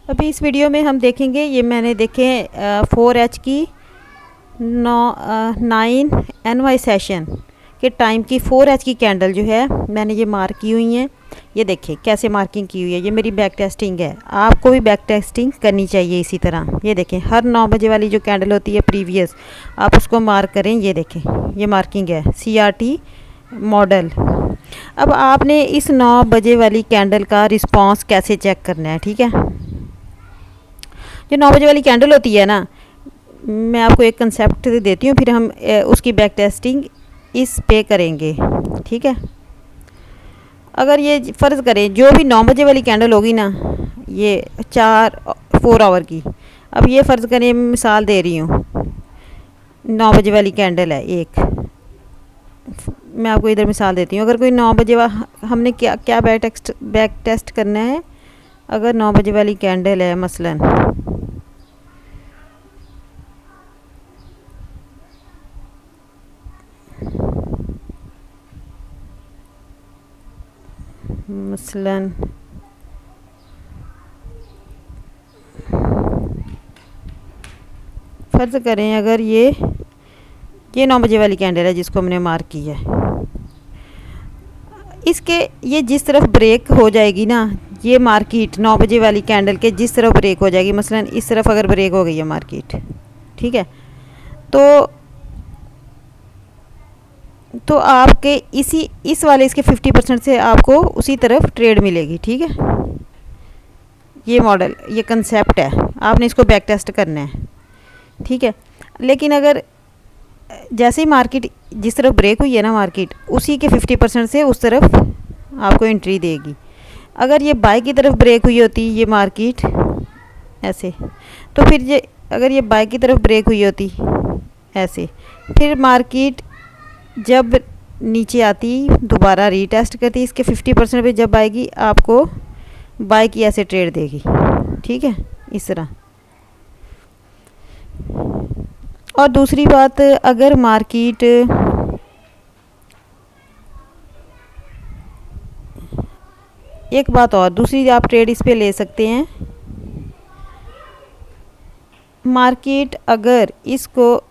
अभी इस वीडियो में हम देखेंगे, ये मैंने देखे 4H की 9 सेशन के टाइम की 4H की कैंडल जो है मैंने ये मार्क की हुई हैं। ये देखिए कैसे मार्किंग की हुई है, ये मेरी बैक टेस्टिंग है। आपको भी बैक टेस्टिंग करनी चाहिए इसी तरह। ये देखें हर 9 बजे वाली जो कैंडल होती है प्रीवियस, आप उसको मार्क करें। ये देखें ये मार्किंग है CRT मॉडल। अब आपने इस 9 बजे वाली कैंडल का रिस्पांस कैसे चेक करना है, ठीक है। जो 9 बजे वाली कैंडल होती है ना, मैं आपको एक कंसेप्ट देती हूँ, फिर हम उसकी बैक टेस्टिंग इस पे करेंगे, ठीक है। अगर ये फ़र्ज़ करें जो भी 9 बजे वाली कैंडल होगी ना, ये 4 आवर की, अब ये फ़र्ज़ करें, मिसाल दे रही हूँ, 9 बजे वाली कैंडल है एक, मैं आपको इधर मिसाल देती हूँ। अगर कोई 9 बजे हमने क्या बैक टेस्ट करना है। अगर 9 बजे वाली कैंडल है मसलन, फ़र्ज़ करें अगर ये 9 बजे वाली कैंडल है जिसको हमने मार्क की है, इसके ये जिस तरफ ब्रेक हो जाएगी ना, ये मार्केट 9 बजे वाली कैंडल के जिस तरफ ब्रेक हो जाएगी, मसलन इस तरफ अगर ब्रेक हो गई है मार्केट, ठीक है, तो आपके इस वाले इसके 50% से आपको उसी तरफ ट्रेड मिलेगी, ठीक है। ये मॉडल, ये कंसेप्ट है, आपने इसको बैक टेस्ट करना है, ठीक है। लेकिन अगर जैसे ही मार्केट जिस तरफ ब्रेक हुई है ना, मार्केट उसी के 50% से उस तरफ आपको एंट्री देगी। अगर ये बाय की तरफ ब्रेक हुई होती ये मार्केट ऐसे, तो फिर अगर ये बाय की तरफ ब्रेक हुई होती ऐसे, फिर मार्केट जब नीचे आती दोबारा रीटेस्ट करती, इसके 50% पे जब आएगी आपको बाय की ऐसे ट्रेड देगी, ठीक है, इस तरह। और दूसरी बात, अगर मार्केट एक बात और दूसरी आप ट्रेड इस पे ले सकते हैं। मार्केट अगर इसको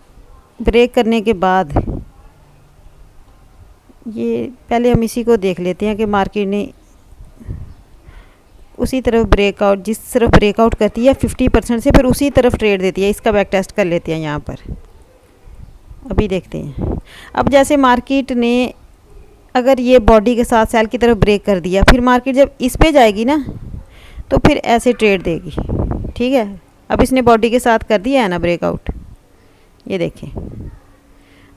ब्रेक करने के बाद, ये पहले हम इसी को देख लेते हैं कि मार्केट ने उसी तरफ ब्रेकआउट, जिस तरफ ब्रेकआउट करती है 50% से, फिर उसी तरफ ट्रेड देती है। इसका बैक टेस्ट कर लेते हैं यहाँ पर, अभी देखते हैं। अब जैसे मार्केट ने अगर ये बॉडी के साथ सेल की तरफ ब्रेक कर दिया, फिर मार्केट जब इस पे जाएगी ना, तो फिर ऐसे ट्रेड देगी, ठीक है। अब इसने बॉडी के साथ कर दिया है ना ब्रेकआउट, ये देखें,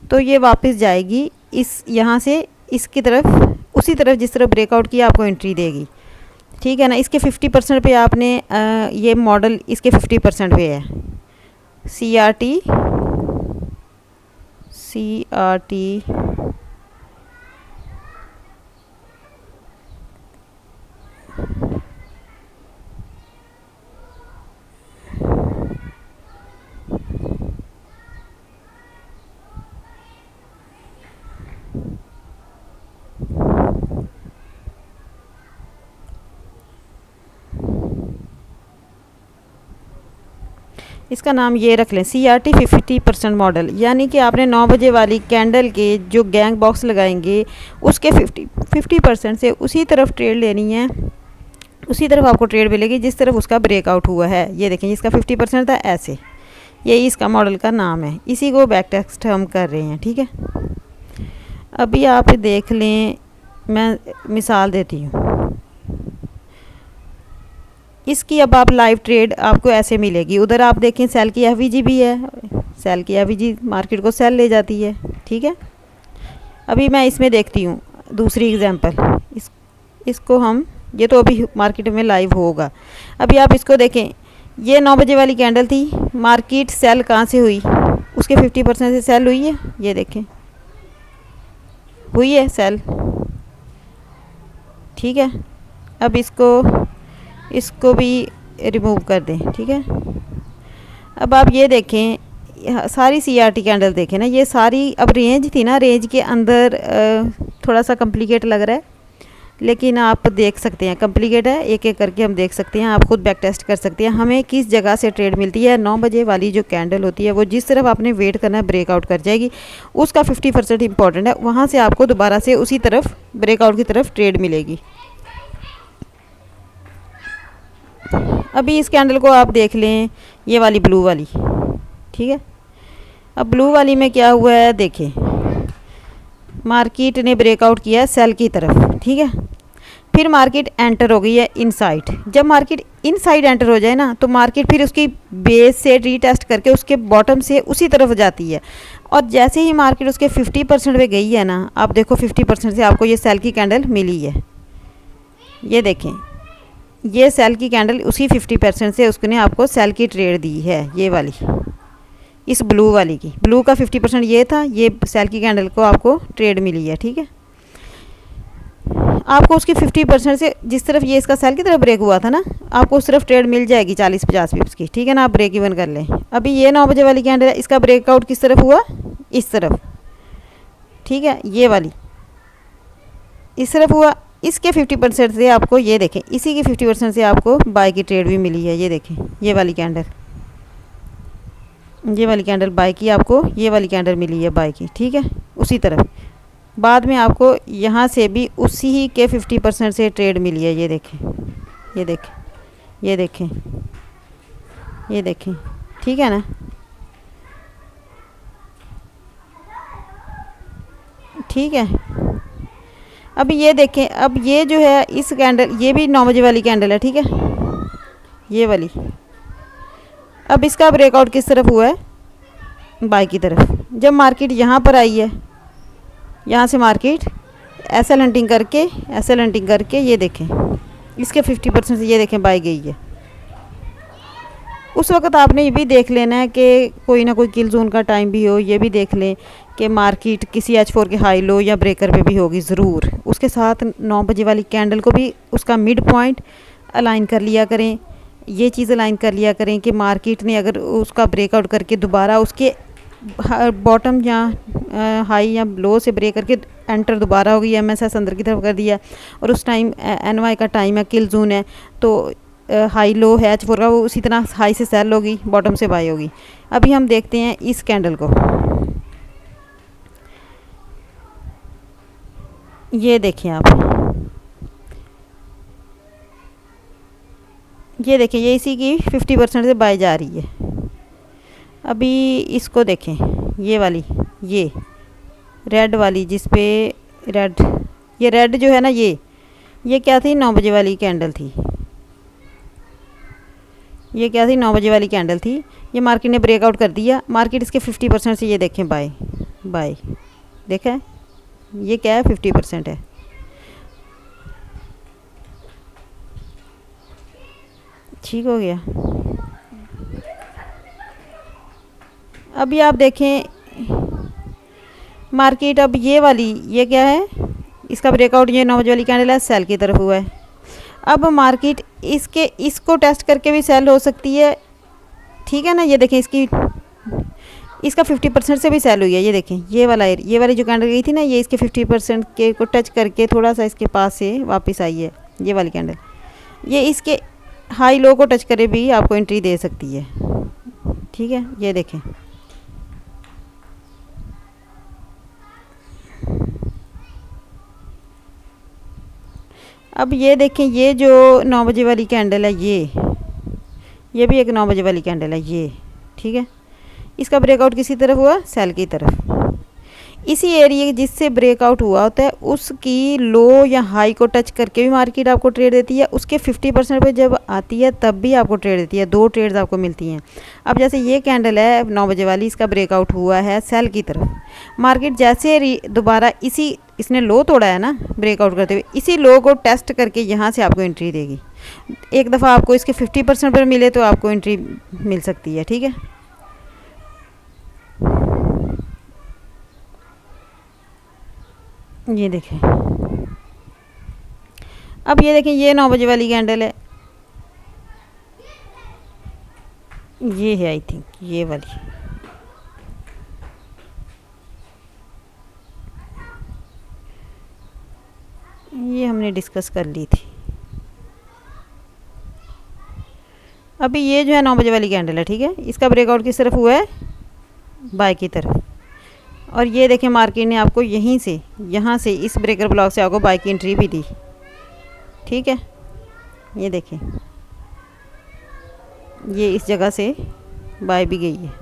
तो ये वापस जाएगी इस यहाँ से इसकी तरफ, उसी तरफ जिस तरफ ब्रेकआउट किया आपको एंट्री देगी, ठीक है ना। इसके 50% पे आपने ये मॉडल इसके 50% पे है, CRT इसका नाम ये रख लें, CRT 50% मॉडल। यानी कि आपने 9 बजे वाली कैंडल के जो गैंग बॉक्स लगाएंगे उसके 50% से उसी तरफ ट्रेड लेनी है, उसी तरफ आपको ट्रेड मिलेगी जिस तरफ उसका ब्रेकआउट हुआ है। ये देखें जिसका 50% था ऐसे, यही इसका मॉडल का नाम है। इसी को बैक टेस्ट हम कर रहे हैं, ठीक है। अभी आप देख लें, मैं मिसाल देती हूँ इसकी। अब आप लाइव ट्रेड आपको ऐसे मिलेगी। उधर आप देखें सेल की FVG भी है, सेल की FVG मार्केट को सेल ले जाती है, ठीक है। अभी मैं इसमें देखती हूँ दूसरी एग्जांपल, इसको हम, ये तो अभी मार्केट में लाइव होगा। अभी आप इसको देखें, ये 9 बजे वाली कैंडल थी, मार्केट सेल कहाँ से हुई, उसके 50% से सेल हुई है, ये देखें हुई है सेल, ठीक है। अब इसको भी रिमूव कर दें, ठीक है। अब आप ये देखें सारी CRT कैंडल देखें ना, ये सारी अब रेंज थी ना, रेंज के अंदर थोड़ा सा कॉम्प्लिकेट लग रहा है लेकिन आप देख सकते हैं कॉम्प्लिकेट है, एक एक करके हम देख सकते हैं, आप खुद बैक टेस्ट कर सकते हैं हमें किस जगह से ट्रेड मिलती है। 9 बजे वाली जो कैंडल होती है वो जिस तरफ आपने वेट करना है ब्रेकआउट कर जाएगी, उसका 50% इंपॉर्टेंट है, वहाँ से आपको दोबारा से उसी तरफ ब्रेकआउट की तरफ ट्रेड मिलेगी। अभी इस कैंडल को आप देख लें, ये वाली ब्लू वाली, ठीक है। अब ब्लू वाली में क्या हुआ है देखें, मार्केट ने ब्रेकआउट किया है सेल की तरफ, ठीक है। फिर मार्केट एंटर हो गई है इनसाइड। जब मार्केट इनसाइड एंटर हो जाए ना, तो मार्केट फिर उसकी बेस से रीटेस्ट करके उसके बॉटम से उसी तरफ जाती है, और जैसे ही मार्केट उसके 50% पे गई है ना, आप देखो 50% से आपको ये सेल की कैंडल मिली है। ये देखें, ये सेल की कैंडल उसी 50% से उसने आपको सेल की ट्रेड दी है, ये वाली, इस ब्लू वाली की। ब्लू का 50% ये था, ये सेल की कैंडल को आपको ट्रेड मिली है, ठीक है। आपको उसकी 50% से जिस तरफ ये इसका सेल की तरफ ब्रेक हुआ था ना, आपको उस तरफ ट्रेड मिल जाएगी 40-50 पिप्स की, ठीक है ना। आप ब्रेक इवन कर लें। अभी ये 9 बजे वाली कैंडल है, इसका ब्रेकआउट किस तरफ हुआ, इस तरफ, ठीक है। ये वाली इस तरफ हुआ, इसके 50% से आपको ये देखें, इसी के 50% से आपको बाय की ट्रेड भी मिली है। ये देखें, ये वाली कैंडल, ये वाली कैंडल बाय की, आपको ये वाली कैंडल मिली है बाय की, ठीक है। उसी तरफ बाद में आपको यहाँ से भी उसी ही के 50% से ट्रेड मिली है। ये देखें, ये देखें, ये देखें, ये देखें, ठीक है ना। ठीक है, अब ये देखें, अब ये जो है इस कैंडल, ये भी 9 बजे वाली कैंडल है, ठीक है, ये वाली। अब इसका ब्रेकआउट किस तरफ हुआ है, बाय की तरफ। जब मार्केट यहाँ पर आई है, यहाँ से मार्केट ऐसा लंटिंग करके, ऐसा लंटिंग करके, ये देखें इसके 50% से ये देखें बाय गई है। उस वक्त आपने ये भी देख लेना है कि कोई ना कोई किल जोन का टाइम भी हो, ये भी देख लें कि मार्केट किसी H4 के हाई लो या ब्रेकर पे भी होगी ज़रूर। उसके साथ 9 बजे वाली कैंडल को भी उसका मिड पॉइंट अलाइन कर लिया करें, ये चीज़ अलाइन कर लिया करें कि मार्केट ने अगर उसका ब्रेकआउट करके दोबारा उसके बॉटम या हाई या लो से ब्रेक करके एंटर दोबारा हो गई, MSS अंदर की तरफ कर दिया, और उस टाइम NY का टाइम है, किल जोन है, तो हाई लो है H4 का, वो उसी तरह हाई से सेल होगी, बॉटम से बाय होगी। अभी हम देखते हैं इस कैंडल को, ये देखिए आप, ये देखिए, ये इसी की 50% से बाय जा रही है। अभी इसको देखें, ये वाली, ये रेड वाली जिस पे रेड, ये रेड जो है ना, ये क्या थी, 9 बजे वाली कैंडल थी। ये क्या थी, 9 बजे वाली कैंडल थी। ये मार्केट ने ब्रेकआउट कर दिया, मार्केट इसके 50% से ये देखें बाय, बाय देखा है, ये क्या है, 50% है। ठीक हो गया। अभी आप देखें मार्केट, अब ये वाली, ये क्या है, इसका ब्रेकआउट, ये 9 बजे वाली कैंडल है, सेल की तरफ हुआ है। अब मार्केट इसको टेस्ट करके भी सेल हो सकती है, ठीक है ना। ये देखें, इसका 50% से भी सेल हुई है। ये देखें, ये वाली जो कैंडल गई थी ना, ये इसके 50% के को टच करके थोड़ा सा इसके पास से वापस आई है, ये वाली कैंडल। ये इसके हाई लो को टच करे भी आपको एंट्री दे सकती है, ठीक है। ये देखें, अब ये देखें, ये जो 9 बजे वाली कैंडल है, ये भी एक 9 बजे वाली कैंडल है, ये, ठीक है। इसका ब्रेकआउट किसी तरफ हुआ, सेल की तरफ। इसी एरिया जिससे ब्रेकआउट हुआ होता है उसकी लो या हाई को टच करके भी मार्केट आपको ट्रेड देती है, उसके 50% पे जब आती है तब भी आपको ट्रेड देती है। 2 ट्रेड्स आपको मिलती हैं। अब जैसे ये कैंडल है 9 बजे वाली, इसका ब्रेकआउट हुआ है सेल की तरफ, मार्केट जैसे दोबारा इसने लो तोड़ा है ना ब्रेकआउट करते हुए, इसी लो को टेस्ट करके यहाँ से आपको एंट्री देगी। एक दफ़ा आपको इसके 50% पर मिले तो आपको एंट्री मिल सकती है, ठीक है। ये देखें, अब ये देखें, ये 9 बजे वाली कैंडल है, ये है आई थिंक ये वाली, ये हमने डिस्कस कर ली थी। अभी ये जो है 9 बजे वाली कैंडल है, ठीक है, इसका ब्रेकआउट किस तरफ हुआ है, बाय की तरफ। और ये देखिए मार्केट ने आपको यहीं से, यहाँ से इस ब्रेकर ब्लॉक से आपको बाय की एंट्री भी दी, ठीक है। ये देखिए ये इस जगह से बाय भी गई है।